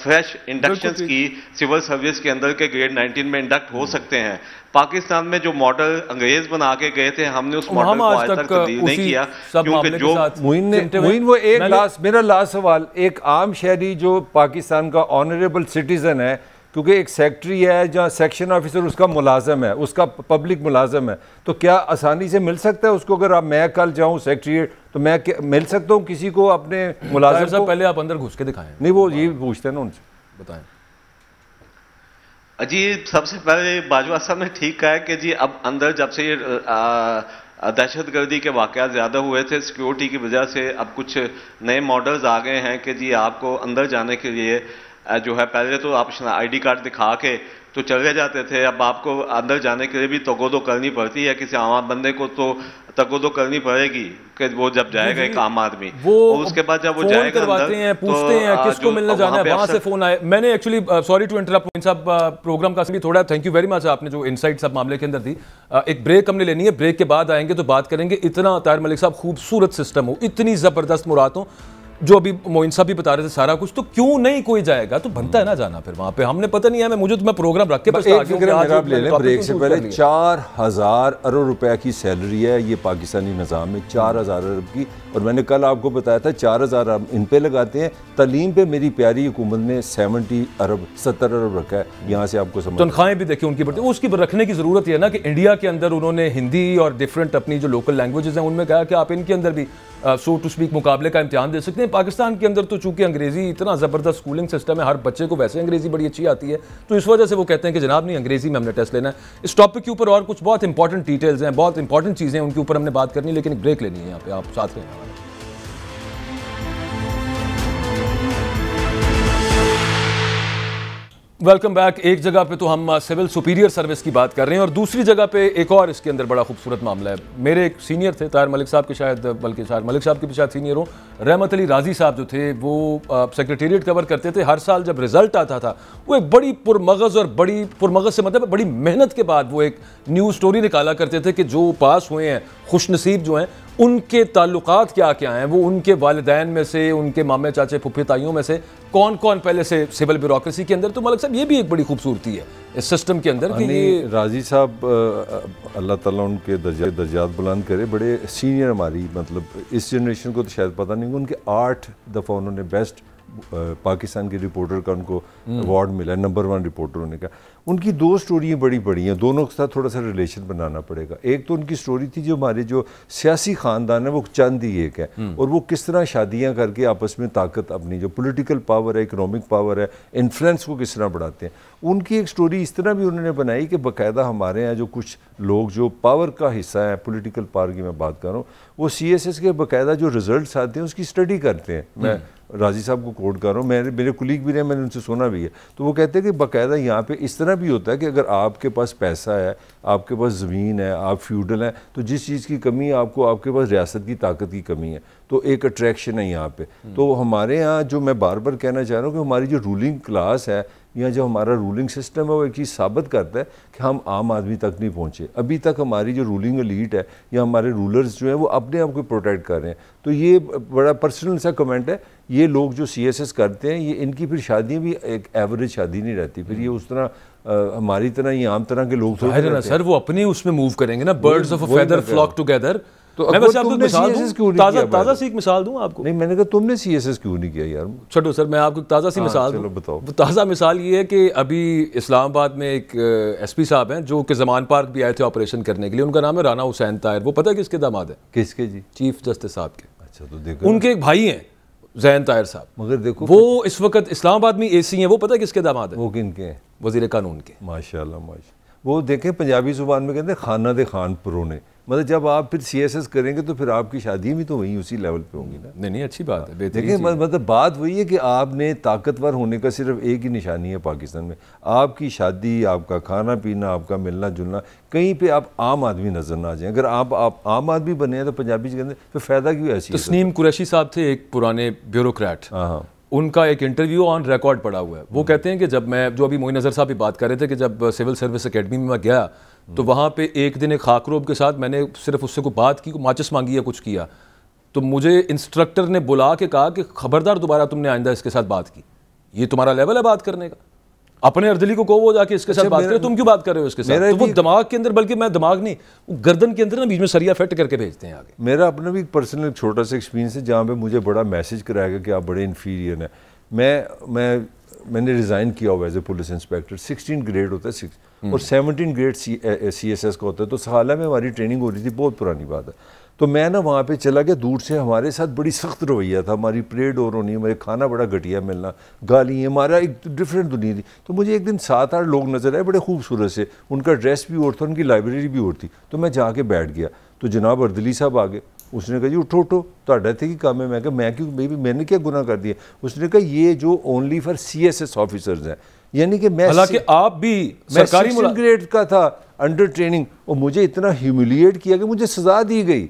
S3: فریش انڈکشنز کی سول سروس کے اندر کے گریڈ 19 میں انڈکٹ ہو سکتے ہیں. پاکستان میں جو ماڈل انگریز بنا کے گئے تھے ہم نے اس ماڈل کو آج تک تبدیل نہیں کیا، کیونکہ جو
S2: معین وہ ایک میرا لاسٹ سوال، ایک عام شہری جو پاکستان کا آنریبل سٹیزن ہے، کیونکہ ایک سیکٹری ہے جہاں سیکشن آفیسر اس کا ملازم ہے، اس کا پبلک ملازم ہے، تو کیا آسانی سے مل سکتا ہے اس کو؟ اگر آپ میں کل جاؤں سیکٹریٹ تو میں مل سکتا ہوں کسی کو اپنے ملازم کو؟
S1: پہلے آپ اندر گھس کے دکھائیں.
S2: نہیں وہ یہ پوچھتے ہیں نا ان سے،
S1: بتائیں.
S3: جی سب سے پہلے باجوہ صاحب نے ٹھیک کہا ہے کہ جی اب اندر جب سے یہ دہشت گردی کے واقعات زیادہ ہوئے تھے سیکیورٹی کی وجہ سے، اب کچھ نئے ماڈلز آ گئے ہیں کہ جی آپ کو اندر جانے کے لیے جو ہے پہلے تو آپ آئی ڈی کارڈ دکھا کے تو چلے جاتے تھے. اب آپ کو اندر جانے کے لیے بھی تگودو کرنی پڑتی ہے, کسی عام بندے کو تو تگودو کرنی پڑے گی کہ وہ جب جائے گا ایک عام آدمی, اور اس کے بعد جب وہ جائے گا
S1: کرواتے ہیں, پوچھتے ہیں کس کو ملنے جانا ہے, وہاں سے فون آئے. میں نے ایکچولی سوری ٹو انٹرپٹ صاحب, پروگرام کا بھی تھوڑا تھینک یو ویری مچ آپ نے جو انسائٹ سب معاملے کے اندر دی. ایک بریک ہم نے لینی ہے, بریک کے بعد آئیں گے تو بات کریں گے. اتنا طاہر ملک صاحب خوبصورت سسٹم ہو, اتنی زبردست مراد ہوں, جو ابھی معین صاحب بھی بتا رہے تھے سارا کچھ, تو کیوں نہیں کوئی جائے گا؟ تو بنتا ہے نا جانا پھر وہاں پہ. ہم نے پتہ نہیں ہے, مجھے تو میں پروگرام رکھ کے بس
S2: ایک فکر آپ لے لیں بریک سے پہلے 4000 ارب روپے کی سیلری ہے یہ پاکستانی نظام میں, 4000 ارب کی. اور میں نے کل آپ کو بتایا تھا 4000 ان پہ لگاتے ہیں, تعلیم پہ میری پیاری حکومت نے 70 ارب رکھا ہے. یہاں سے آپ کو سمجھ
S1: تنخواہیں بھی دیکھیں ان کی بڑھتی, اس کی رکھنے کی ضرورت ہے نا کہ انڈیا کے اندر انہوں نے ہندی اور ڈفرینٹ اپنی جو لوکل لینگویجز ہیں ان میں کہا کہ آپ ان کے اندر بھی سو ٹو سپیک مقابلے کا امتحان دے سکتے ہیں. پاکستان کے اندر تو چونکہ انگریزی اتنا زبردست اسکولنگ سسٹم ہے, ہر بچے کو ویسے انگریزی بڑی اچھی آتی ہے, تو اس وجہ سے وہ کہتے ہیں کہ جناب نہیں انگریزی میں ہم نے ٹیسٹ لینا ہے. اس ٹاپک کے اوپر اور کچھ بہت امپورٹنٹ ڈیٹیلز ہیں, بہت امپورٹنٹ چیزیں ہیں, ان کے اوپر ہم نے بات کرنی ہے, لیکن ایک بریک لینی ہے یہاں پہ. آپ ساتھ رہیں. Welcome back. ایک جگہ پہ تو ہم سول سپیریئر سروس کی بات کر رہے ہیں, اور دوسری جگہ پہ ایک اور اس کے اندر بڑا خوبصورت معاملہ ہے. میرے ایک سینئر تھے طاہر ملک صاحب کے, شاید بلکہ طاہر ملک صاحب کے بھی شاید سینئر ہوں, رحمت علی راضی صاحب جو تھے وہ سیکریٹریٹ کور کرتے تھے. ہر سال جب رزلٹ آتا تھا وہ ایک بڑی پرمغز, اور بڑی پرمغز سے مطلب بڑی محنت کے بعد وہ ایک نیوز سٹوری نکالا کرتے تھے کہ جو پاس ہوئے ہیں, خوش نصیب جو ہیں, ان کے تعلقات کیا کیا ہیں, وہ ان کے والدین میں سے, ان کے مامے چاچے پھپھے تائیوں میں سے کون کون پہلے سے سول بیوروکریسی کے اندر. تو ملک صاحب یہ بھی ایک بڑی خوبصورتی ہے اس سسٹم کے اندر کہ یہ
S2: راضی صاحب اللہ تعالیٰ ان کے درجات بلند کرے, بڑے سینئر ہماری, مطلب اس جنریشن کو تو شاید پتہ نہیں, ان کے 8 دفعہ انہوں نے بیسٹ پاکستان کے رپورٹر کا ان کو ایوارڈ ملا ہے, نمبر 1 رپورٹر ہونے کا. ان کی 2 سٹوریاں بڑی بڑی ہیں, دونوں کے ساتھ تھوڑا سا ریلیشن بنانا پڑے گا. ایک تو ان کی سٹوری تھی جو ہمارے جو سیاسی خاندان ہے وہ چند ہی ایک ہے, اور وہ کس طرح شادیاں کر کے آپس میں طاقت, اپنی جو پولیٹیکل پاور ہے, اکنامک پاور ہے, انفلوئنس کو کس طرح بڑھاتے ہیں. ان کی ایک سٹوری اس طرح بھی انہوں نے بنائی کہ باقاعدہ ہمارے ہیں جو کچھ لوگ جو پاور کا حصہ ہیں, پولیٹیکل پاور کی میں بات کر رہا ہوں, وہ سی ایس ایس کے باقاعدہ جو رزلٹس آتے ہیں اس کی اسٹڈی کرتے ہیں. میں راضی صاحب کو کوٹ کر رہا ہوں, میرے کولیگ بھی رہے, میں نے ان سے سنا بھی ہے. تو وہ کہتے ہیں کہ باقاعدہ یہاں پہ اس طرح بھی ہوتا ہے کہ اگر آپ کے پاس پیسہ ہے, آپ کے پاس زمین ہے, آپ فیوڈل ہیں, تو جس چیز کی کمی ہے آپ کو, آپ کے پاس ریاست کی طاقت کی کمی ہے, تو ایک اٹریکشن ہے یہاں پہ. تو ہمارے ہاں جو میں بار بار کہنا چاہ رہا ہوں کہ ہماری جو رولنگ کلاس ہے یا جو ہمارا رولنگ سسٹم ہے وہ ایک چیز ثابت کرتا ہے کہ ہم عام آدمی تک نہیں پہنچے. ابھی تک ہماری جو رولنگ ایلیٹ ہے یا ہمارے رولرز جو ہیں وہ اپنے آپ کو پروٹیکٹ کر رہے ہیں. تو یہ بڑا پرسنل سا کمنٹ ہے. یہ لوگ جو سی ایس ایس کرتے ہیں, یہ ان کی پھر شادیاں بھی ایک ایوریج شادی نہیں رہتی, پھر یہ اس طرح ہماری طرح یہ عام طرح کے لوگ تو
S1: سر وہ اپنے اس میں موو کریں گے نا, birds of a feather flock together.
S2: تو
S1: میں ویسے آپ کو تازہ سی ایک مثال دوں آپ کو.
S2: نہیں, میں نے کہا تم نے سی ایس ایس کیوں نہیں کیا یار.
S1: چھوٹو سر, میں آپ کو تازہ سی مثال دوں.
S2: بتاؤ.
S1: تازہ مثال یہ ہے کہ ابھی اسلام آباد میں ایک ایس پی صاحب ہیں جو کہ زمان پارک بھی آئے تھے آپریشن کرنے کے لیے. ان کا نام ہے رانا حسین طاہر. وہ پتہ ہے کس کے داماد ہیں؟
S2: کس کے جی؟
S1: چیف جسٹس صاحب کے.
S2: اچھا, تو دیکھو
S1: ان کے ایک بھائی ہیں زین طاہر صاحب,
S2: مگر دیکھو
S1: وہ اس وقت اسلام آباد میں اے سی ہیں. وہ پتہ ہے کس کے داماد ہیں؟
S2: وہ کن کے ہیں؟
S1: وزیر قانون کے.
S2: ماشاء اللہ ماشاء. وہ دیکھیں پنجابی زبان میں کہتے ہیں خانہ دے خان پرونے, مطلب جب آپ پھر سی ایس ایس کریں گے تو پھر آپ کی شادی بھی تو وہیں اسی لیول پہ ہوں گی نا.
S1: نہیں اچھی بات ہے.
S2: دیکھیں مطلب بات وہی ہے کہ آپ نے طاقتور ہونے کا صرف ایک ہی نشانی ہے پاکستان میں, آپ کی شادی, آپ کا کھانا پینا, آپ کا ملنا جلنا, کہیں پہ آپ عام آدمی نظر نہ آ جائیں. اگر آپ عام آدمی بنے ہیں تو پنجابی کے اندر پھر فائدہ کیوں ایسی ہے.
S1: تسنیم قریشی صاحب تھے ایک پرانے بیوروکریٹ,
S2: ہاں,
S1: ان کا ایک انٹرویو آن ریکارڈ پڑا ہوا ہے. وہ کہتے ہیں کہ جب میں, جو ابھی معین اظہر صاحب بھی بات کر رہے تھے کہ جب سول سروس اکیڈمی میں گیا تو وہاں پہ ایک دن ایک خاکروب کے ساتھ میں نے صرف اس سے کوئی بات کی, ماچس مانگی یا کچھ کیا, تو مجھے انسٹرکٹر نے بلا کے کہا کہ خبردار دوبارہ تم نے آئندہ اس کے ساتھ بات کی, یہ تمہارا لیول ہے بات کرنے کا, اپنے اردلی کو کہو وہ جا کے اس کے ساتھ بات کرے, تم کیوں بات کر رہے ہو اس کے ساتھ. تو وہ دماغ کے اندر, بلکہ میں دماغ نہیں, وہ گردن کے اندر نا بیچ میں سریا فٹ کر کے بھیجتے ہیں آگے.
S2: میرا اپنا بھی پرسنل چھوٹا سا ایکسپیرینس ہے جہاں پہ مجھے بڑا میسج کرایا گیا کہ آپ بڑے انفیریئر ہیں. میں نے ریزائن کیا ہوا as a police inspector. 16 grade ہوتا ہے اور 17 گریڈ سی ایس ایس کا ہوتا ہے. تو سہالہ میں ہماری ٹریننگ ہو رہی تھی, بہت پرانی بات ہے. تو میں نا وہاں پہ چلا گیا دور سے, ہمارے ساتھ بڑی سخت رویہ تھا, ہماری پریڈ اور ہونی, ہمارے کھانا بڑا گھٹیا ملنا, گالی, ہمارا ایک ڈفرینٹ دنیا تھی. تو مجھے ایک دن 7-8 لوگ نظر آئے بڑے خوبصورت سے, ان کا ڈریس بھی اور تھا, ان کی لائبریری بھی اور تھی. تو میں جا کے بیٹھ گیا, تو جناب اردلی صاحب آگے, اس نے کہا جی اٹھو تہاڈا تے کی کام ہے. میں کہا میں کیوں, میں نے کیا گناہ کر دیا. اس نے کہا یہ جو اونلی فار سی ایس ایس آفیسرز ہیں, یعنی کہ میں
S1: حالانکہ آپ بھی سرکاری
S2: گریڈ کا تھا انڈر ٹریننگ, اور مجھے اتنا ہیوملیٹ کیا کہ مجھے سزا دی گئی.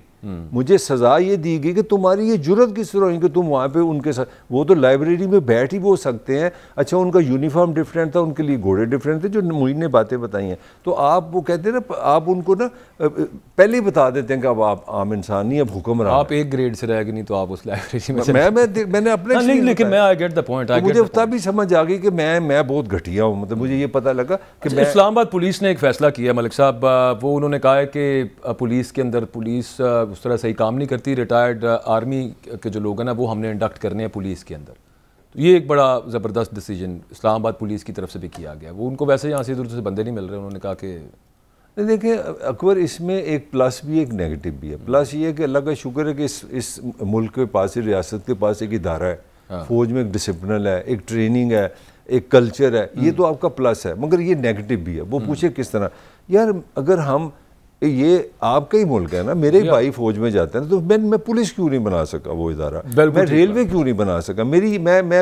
S2: مجھے سزا یہ دی گئی کہ تمہاری یہ جرت کس طرح ہوئی کہ تم وہاں پہ ان کے ساتھ, وہ تو لائبریری میں بیٹھ ہی وہ سکتے ہیں. اچھا ان کا یونیفارم ڈفرینٹ تھا, ان کے لیے گھوڑے ڈفرینٹ تھے, جو معین نے باتیں بتائی ہیں. تو آپ وہ کہتے ہیں نا, آپ ان کو نا پہلے ہی بتا دیتے ہیں کہ اب آپ عام انسان نہیں, اب حکمران.
S1: آپ ایک گریڈ سے رہ گئے نہیں تو آپ اس لائبریری
S2: میں نے اپنے,
S1: لیکن میں آئی گیٹ دا پوائنٹ,
S2: مجھے تب بھی سمجھ آ گئی کہ میں بہت گھٹیا ہوں. مطلب مجھے یہ پتہ لگا کہ
S1: اسلام آباد پولیس نے ایک فیصلہ کیا ملک صاحب, وہ انہوں نے کہا ہے کہ پولیس کے اندر پولیس اس طرح صحیح کام نہیں کرتی, ریٹائرڈ آرمی کے جو لوگ ہیں نا وہ ہم نے انڈکٹ کرنے ہیں پولیس کے اندر. تو یہ ایک بڑا زبردست ڈیسیجن اسلام آباد پولیس کی طرف سے بھی کیا گیا. وہ ان کو ویسے یہاں سے ادھر سے بندے نہیں مل رہے, انہوں نے کہا کہ
S2: دیکھیں اکبر, اس میں ایک پلس بھی ایک نیگیٹو بھی ہے. پلس یہ ہے کہ اللہ کا شکر ہے کہ اس ملک کے پاس, ریاست کے پاس ایک ادارہ ہے, فوج میں ایک ڈسپلن ہے, ایک ٹریننگ ہے, ایک کلچر ہے. یہ تو آپ کا پلس ہے, مگر یہ نیگیٹو بھی ہے. وہ پوچھے کس طرح, یار اگر ہم, یہ آپ کا ہی ملک ہے نا, میرے ہی بھائی فوج میں جاتے ہیں, تو میں پولیس کیوں نہیں بنا سکا وہ ادارہ, میں ریلوے کیوں نہیں بنا سکا. میں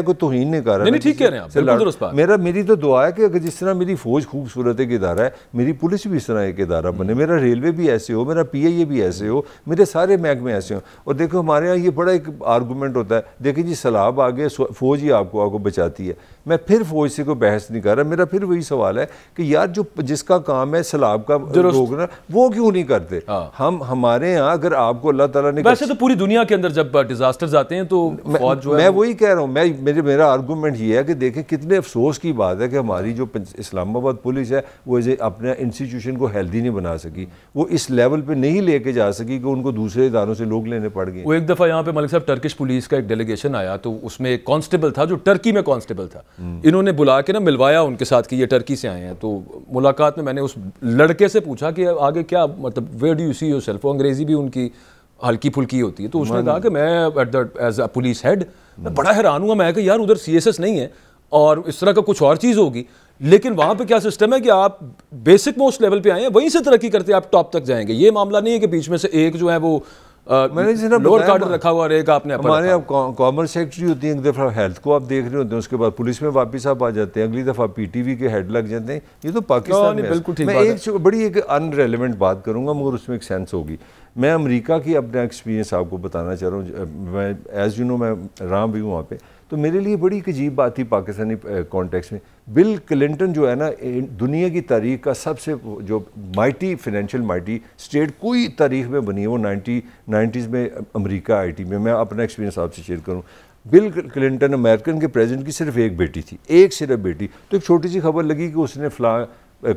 S2: کوئی توہین نہیں کر رہا,
S1: ٹھیک کہہ رہے ہیں آپ, بالکل درست بات.
S2: میری تو دعا ہے کہ اگر جس طرح میری فوج خوبصورت ایک ادارہ ہے, میری پولیس بھی اس طرح ایک ادارہ بنے, میرا ریلوے بھی ایسے ہو, میرا پی آئی اے بھی ایسے ہو, میرے سارے محکمے ایسے ہوں. اور دیکھو ہمارے یہاں یہ بڑا ایک آرگومنٹ ہوتا ہے, دیکھیں جی سیلاب آ گیا, فوج ہی آپ کو بچاتی ہے. میں پھر فوج سے کوئی بحث نہیں کر رہا, میرا پھر وہی سوال ہے کہ یار جو جس کا کام ہے سیلاب کا لوگ نا, وہ کیوں نہیں کرتے. ہمارے یہاں اگر آپ کو اللہ تعالیٰ نے,
S1: ویسے تو پوری دنیا کے اندر جب ڈیزاسٹرز آتے ہیں تو فوج جو ہے,
S2: میں وہی کہہ رہا ہوں, میرا آرگومنٹ یہ ہے کہ دیکھیں کتنے افسوس کی بات ہے کہ ہماری جو اسلام آباد پولیس ہے وہ اپنے انسٹیٹیوشن کو ہیلدی نہیں بنا سکی, وہ اس لیول پہ نہیں لے کے جا سکی کہ ان کو دوسرے اداروں سے لوگ لینے پڑ گئے.
S1: وہ ایک دفعہ یہاں پہ ملک صاحب ٹرکش پولیس کا ایک ڈیلیگیشن آیا, تو اس میں ایک کانسٹیبل تھا جو ٹرکی میں کانسٹیبل تھا, انہوں نے بلا کے نا ملوایا ان کے ساتھ کہ یہ ٹرکی سے آئے ہیں. تو ملاقات میں نے اس لڑکے سے پوچھا کہ آگے کیا مطلب where do you see your self, وہ انگریزی بھی ان کی ہلکی پھلکی ہوتی ہے. تو اس نے کہا کہ میں ایز اے پولیس ہیڈ میں بڑا حیران ہوا, میں کہ یار ادھر سی ایس ایس نہیں ہے اور اس طرح کا کچھ اور چیز ہوگی, لیکن وہاں پہ کیا سسٹم ہے کہ آپ بیسک موسٹ لیول پہ آئے ہیں, وہیں سے ترقی کرتے آپ ٹاپ تک جائیں گے. یہ معاملہ نہیں ہے کہ بیچ میں سے ایک جو ہے وہ میں نے لوور کارڈر رکھا ہوا رہے گا. آپ نے
S2: ہمارے آپ کامرس سیکٹری ہوتی ہے, ایک دفعہ ہیلتھ کو آپ دیکھ رہے ہوتے ہیں, اس کے بعد پولیس میں واپس آپ آ جاتے ہیں, اگلی دفعہ پی ٹی وی کے ہیڈ لگ جاتے ہیں. یہ تو پاکستان میں. میں ایک بڑی ایک ان ریلیونٹ بات کروں گا مگر اس میں ایک سینس ہوگی. میں امریکہ کی اپنا ایکسپیرینس آپ کو بتانا چاہ رہا ہوں. میں ایز یو نو میں رہا بھی ہوں وہاں پہ, تو میرے لیے بڑی ایک عجیب بات تھی پاکستانی کانٹیکس میں. بل کلنٹن جو ہے نا, دنیا کی تاریخ کا سب سے جو مائٹی فائنینشیل مائٹی اسٹیٹ کوئی تاریخ میں بنی ہے, وہ 90s میں امریکہ آئی ٹی میں. اپنا ایکسپیرینس آپ سے شیئر کروں. بل کلنٹن امریکن کے پریزیڈنٹ کی صرف ایک بیٹی تھی, ایک صرف بیٹی. تو ایک چھوٹی سی خبر لگی کہ اس نے فلاں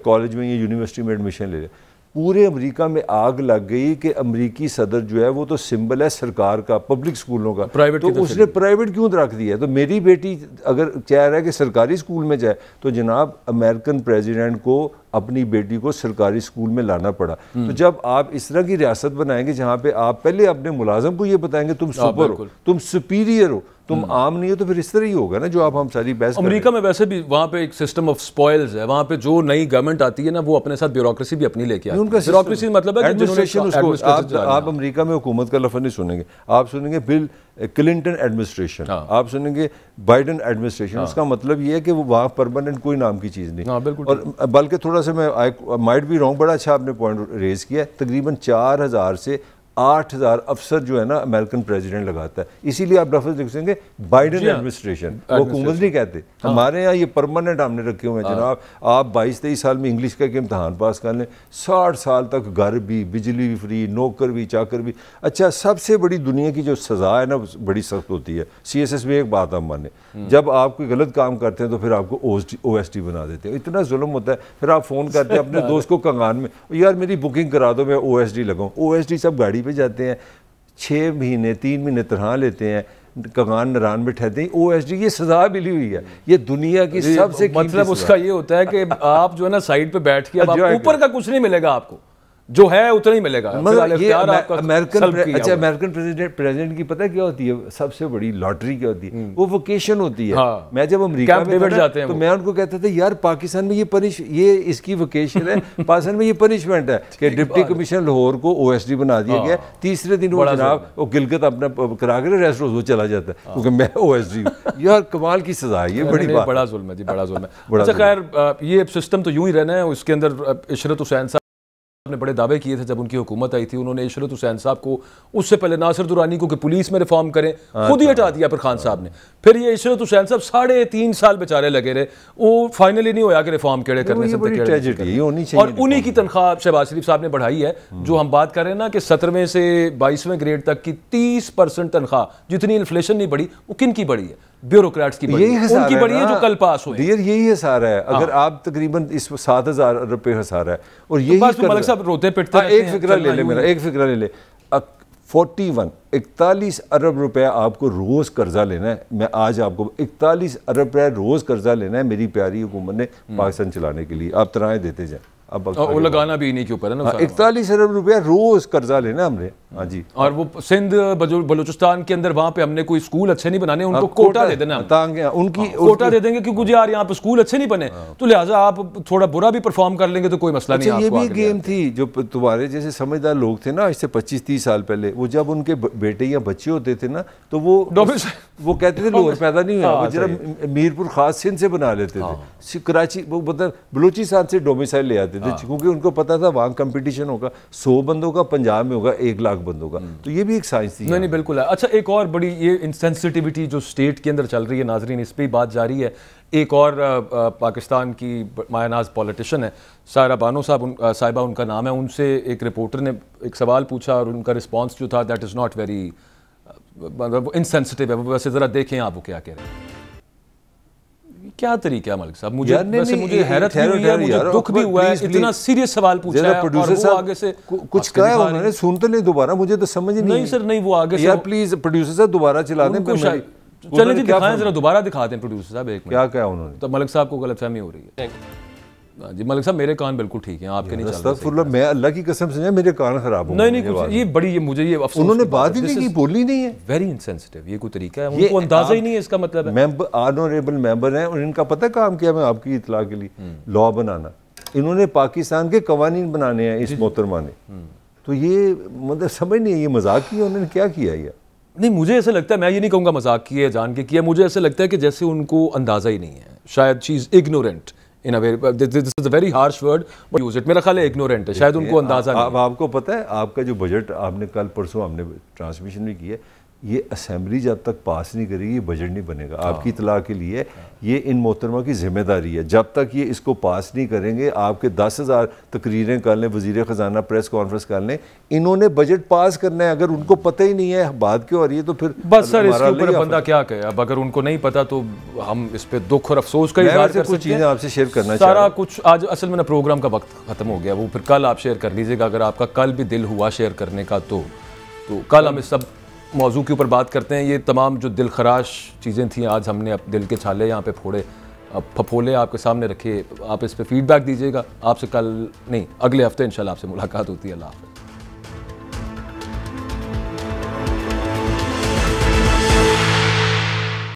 S2: کالج میں یا یونیورسٹی میں ایڈمیشن لے لیا. پورے امریکہ میں آگ لگ گئی کہ امریکی صدر جو ہے وہ تو سمبل ہے سرکار کا, پبلک اسکولوں کا, تو اس نے پرائیویٹ کیوں رکھ دیا. تو میری بیٹی اگر چاہ رہا ہے کہ سرکاری اسکول میں جائے, تو جناب امریکن پریزیڈنٹ کو اپنی بیٹی کو سرکاری اسکول میں لانا پڑا. تو جب آپ اس طرح کی ریاست بنائیں گے جہاں پہ آپ پہلے اپنے ملازم کو یہ بتائیں گے تم سپر ہو, تم سپیریئر ہو, تم عام نہیں ہو, تو پھر اس طرح ہی ہوگا نا جو آپ ہم ساری بحث.
S1: امریکہ میں ویسے بھی وہاں پہ ایک سسٹم آف سپوائلز ہے, وہاں پہ جو نئی گورنمنٹ آتی ہے نا وہ اپنے ساتھ بیوروکریسی بھی اپنی لے کے آتی ہے. بیوروکریسی مطلب ہے کہ
S2: آپ امریکہ میں حکومت کا لفظ نہیں سنیں گے, آپ سنیں گے بل کلنٹن ایڈمنسٹریشن, آپ سنیں گے بائیڈن ایڈمنسٹریشن. اس کا مطلب یہ ہے کہ وہ وہاں پرماننٹ کوئی نام کی چیز نہیں. اور بلکہ تھوڑا سا میں مائٹ بھی رونگ, بڑا اچھا آپ نے پوائنٹ ریز کیا ہے. تقریباً 4000 سے 8000 افسر جو ہے نا امریکن پریزیڈنٹ لگاتا ہے. اسی لیے آپ لفظ لکھ سکیں گے بائیڈن ایڈمنسٹریشن, وہ حکومت نہیں کہتے. ہمارے یہاں یہ پرماننٹ ہم نے رکھے ہوئے ہیں جناب. آپ 22-23 سال میں انگلش کا ایک امتحان پاس کر لیں, 60 سال تک گھر بھی, بجلی بھی فری, نوکر بھی, چاکر بھی. اچھا سب سے بڑی دنیا کی جو سزا ہے نا بڑی سخت ہوتی ہے. سی ایس ایس میں ایک بات ہم مانیں, جب آپ کوئی غلط کام کرتے ہیں تو پھر آپ کو او ایس ٹی بنا دیتے ہیں. اتنا ظلم ہوتا ہے. پھر آپ فون کرتے ہیں اپنے دوست کو کنگان میں, یار میری بکنگ کرا دو, میں او ایس ڈی لگاؤں. او ایس ڈی سب گاڑی پہ جاتے ہیں, 6 مہینے 3 مہینے تنہا لیتے ہیں, کغان نران میں ٹھہرتے ہیں. او ایس ڈی یہ سزا ملی ہوئی ہے, یہ دنیا کی سب سے
S1: مطلب اس کا یہ ہوتا ہے کہ آپ جو ہے نا سائڈ پہ بیٹھ کے اوپر کا کچھ نہیں ملے گا آپ کو, جو ہے اتنا ہی ملے گا.
S2: امریکن پریزیڈنٹ کی پتہ کیا ہوتی ہے سب سے بڑی لاٹری کیا ہوتی ہے؟ وہ ووکیشن ہوتی ہے. میں جب امریکہ میں تھا تو میں ان کو کہتا تھا یار پاکستان میں یہ اس کی ووکیشن ہے, پاکستان میں یہ پنشمنٹ ہے کہ ڈپٹی کمشنر لاہور کو OSD بنا دیا گیا, تیسرے دن وہ جناب وہ گلگت اپنا کرا کے ریسٹ ہاؤس وہ چلا جاتا ہے کیونکہ میں OSD ہوں. یار کمال کی سزا ہے یہ, بڑی
S1: بڑا ظلم ہے جی, بڑا ظلم ہے. اچھا خیر یہ سسٹم تو یوں ہی رہنا ہے. اس کے اندر عشرت حسین صاحب نے بڑے دعوے کیے تھے جب ان کی حکومت آئی تھی. انہوں نے عشرت حسین صاحب کو اس سے پہلے ناصر درانی کو کہ پولیس میں ریفارم کریں خود ہی ہٹا دیا پھر خان صاحب نے. پھر یہ عشرت حسین صاحب 3.5 سال بیچارے لگے رہے, وہ فائنلی نہیں ہویا کہ ریفارم کیڑے کرنے سے, اور انہی کی تنخواہ شہباز شریف صاحب نے بڑھائی ہے. جو ہم بات کر رہے ہیں نا کہ 17ویں سے 22ویں گریڈ تک کی 30% تنخواہ جتنی انفلیشن نہیں بڑھی وہ کن کی بڑھی ہے؟ بیوروکریٹس کی بڑی ہے, ان کی بڑی ہے جو کل پاس ہوئے.
S2: یہی حسار ہے. اگر آپ تقریباً اس 7,000 روپے حسار ہے, اور یہی
S1: ملک صاحب روتے پٹتے
S2: ایک فکرہ لے لے, میرا ایک فکرہ لے لے, 41 ارب روپے آپ کو روز قرضہ لینا ہے. میں آج آپ کو 41 ارب روپے روز قرضہ لینا ہے میری پیاری حکومت نے پاکستان چلانے کے لیے. آپ ترائیں دیتے جائیں, اب
S1: وہ لگانا بھی انہی کے اوپر ہے نا.
S2: 41 ارب روپیہ روز قرضہ لینا ہم نے. ہاں جی,
S1: اور وہ سندھ بلوچستان کے اندر وہاں پہ ہم نے کوئی اسکول اچھے نہیں بنانے, ان کو کوٹا دے دینا,
S2: ان کی
S1: کوٹا دے دیں گے کیونکہ یار یہاں پہ اسکول اچھے نہیں بنے تو لہٰذا آپ تھوڑا برا بھی پرفارم کر لیں گے تو کوئی مسئلہ نہیں.
S2: یہ بھی گیم تھی جو تمہارے جیسے سمجھدار لوگ تھے نا آج سے 25-30 سال پہلے, وہ جب ان کے بیٹے یا بچے ہوتے تھے نا تو وہ کہتے تھے لاہور پیدا نہیں ہوا, وہ ذرا میرپور خاص سندھ سے بنا لیتے تھے, کراچی مطلب بلوچستان سے ڈومیسائل لے آتے تھے کیونکہ ان کو پتا تھا وہاں کمپٹیشن ہوگا 100 بندوں کا, پنجاب میں ہوگا 1 لاکھ بندوں کا. تو یہ بھی ایک سائنس تھی.
S1: نہیں بالکل ہے. اچھا ایک اور بڑی یہ انسینسٹیوٹی جو اسٹیٹ کے اندر چل رہی ہے ناظرین, اس پہ بات جاری ہے. ایک اور پاکستان کی مایہ ناز پولیٹیشن ہے سائرہ بانو صاحبہ ان کا نام ہے. ان سے ایک رپورٹر نے ایک سوال پوچھا اور ان کا رسپانس جو تھا that is not very insensitive ہے. ویسے ذرا دیکھیں آپ وہ کیا کہہ رہے ہیں. کیا طریقہ ہے ملک صاحب؟ مجھے حیرت بھی ہوئی ہے, مجھے دکھ بھی ہوا ہے, اتنا سیریس سوال پوچھا ہے اور وہ آگے سے
S2: کچھ کہا ہے انہوں نے, سن تو نہیں دوبارہ, مجھے تو سمجھ نہیں
S1: سر نہیں, وہ آگے سے
S2: یار پلیز پروڈیوسر صاحب دوبارہ چلا دیں.
S1: چلیں جی دکھائیں ذرا, دوبارہ دکھا دیں پروڈیوسر صاحب ایک منٹ.
S2: کیا کہا انہوں نے؟
S1: تو ملک صاحب کو غلط فہمی ہو رہی ہے. جی ملک صاحب میرے کان بالکل ٹھیک ہیں, آپ کے نہیں چل رہے.
S2: استغفر اللہ, میں اللہ کی قسم سے میرے کان خراب ہو گئے.
S1: نہیں یہ بڑی یہ مجھے یہ افسوس,
S2: انہوں نے بات ہی نہیں کی, بولی نہیں ہے.
S1: ویری انسینسٹیو, یہ کوئی طریقہ ہے, ان کو اندازہ ہی نہیں ہے اس کا مطلب ہے.
S2: آنریبل ممبر ہیں اور ان کا پتہ کام کیا, میں آپ کی اطلاع کے لیے, لا بنانا. انہوں نے پاکستان کے قوانین بنانے ہیں اس محترمہ نے. تو یہ مطلب سمجھ نہیں ہے یہ مذاق کیا انہوں نے, کیا کیا یہ؟
S1: نہیں مجھے ایسا لگتا ہے, میں یہ نہیں کہوں گا مذاق کیا ہے جان کے کیا, مجھے ایسا لگتا ہے کہ جیسے ان کو اندازہ ہی نہیں ہے. شاید شی از ignorant in a way, this is a very harsh word but use it. میرا خیال ہے ignorant ہے, شاید ان کو اندازہ نہیں.
S2: آپ کو پتہ ہے آپ کا جو بجٹ آپ نے کل پرسوں ہم نے ٹرانسمیشن بھی کی ہے, یہ اسمبلی جب تک پاس نہیں کرے گی یہ بجٹ نہیں بنے گا. آپ کی اطلاع کے لیے یہ ان محترمہ کی ذمہ داری ہے, جب تک یہ اس کو پاس نہیں کریں گے, آپ کے 10,000 تقریریں کر لیں, وزیر خزانہ پریس کانفرنس کر لیں, انہوں نے بجٹ پاس کرنا ہے. اگر ان کو پتہ ہی نہیں ہے بات کیوں ہو رہی ہے تو پھر
S1: بس سر اس کے اوپر بندہ کیا کہے. اب اگر ان کو نہیں پتا تو ہم اس پہ دکھ اور افسوس کا اظہار کر سکتے ہیں.
S2: آپ سے شیئر کرنا
S1: سارا کچھ آج اصل میں نا پروگرام کا وقت ختم ہو گیا, وہ پھر کل آپ شیئر کر لیجیے گا اگر آپ کا کل بھی دل ہوا شیئر کرنے کا. تو کل ہم اس سب موضوع کے اوپر بات کرتے ہیں. یہ تمام جو دل خراش چیزیں تھیں آج ہم نے دل کے چھالے یہاں پہ پھپھولے آپ کے سامنے رکھے. آپ اس پہ فیڈ بیک دیجیے گا. آپ سے کل نہیں اگلے ہفتے انشاءاللہ آپ سے ملاقات ہوتی ہے. اللہ حافظ.